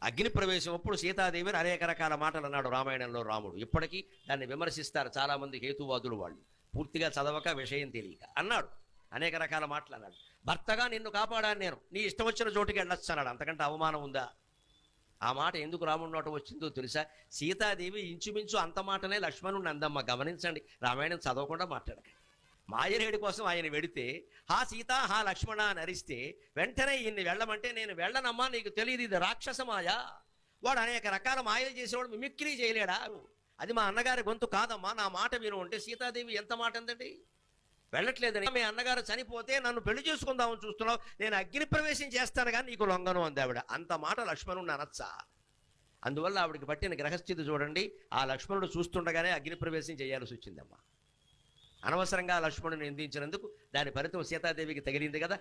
అగ్ని ప్రవేశం అప్పుడు సీతాదేవిని అనేక రకాల మాటలు అన్నాడు రామాయణంలో రాముడు. ఇప్పటికీ దాన్ని విమర్శిస్తారు చాలామంది హేతువాదులు, వాళ్ళు పూర్తిగా చదవక విషయం తెలియక. అన్నాడు అనేక రకాల మాటలు అన్నాడు. భర్తగా నిన్ను కాపాడాను నేను, నీ ఇష్టం వచ్చిన చోటుకి వెళ్ళొచ్చు అన్నాడు. అంతకంటే అవమానం ఉందా? ఆ మాట ఎందుకు రాముడి నోట వచ్చిందో తెలుసా? సీతాదేవి ఇంచుమించు అంత మాటనే లక్ష్మణుని అందమ్మ. గమనించండి, రామాయణం చదవకుండా మాట్లాడకండి. మాయరేడి కోసం ఆయన వెడితే హా సీత హా లక్ష్మణ అని అరిస్తే వెంటనే ఈయన్ని వెళ్ళమంటే నేను వెళ్ళనమ్మా, నీకు తెలియదు ఇది రాక్షస మాయ. వాడు అనేక రకాల మాయలు చేసేవాడు, మిమిక్రీ చేయలేడా? అది మా అన్నగారి గొంతు కాదమ్మా, నా మాట విను అంటే సీతాదేవి ఎంత మాట అందండి. వెళ్ళట్లేదని, మీ అన్నగారు చనిపోతే నన్ను పెళ్లి చేసుకుందామని చూస్తున్నావు, నేను అగ్ని ప్రవేశం చేస్తాను కానీ నీకు లొంగను అంది ఆవిడ. అంత మాట లక్ష్మణుడిని అనొచ్చా? అందువల్ల ఆవిడికి పట్టిన గ్రహస్థితి చూడండి. ఆ లక్ష్మణుడు చూస్తుండగానే అగ్ని ప్రవేశం చేయాల్సి వచ్చిందమ్మా. అనవసరంగా లక్ష్మణుని నిందించినందుకు దాని ఫలితం సీతాదేవికి తగిలింది కదా.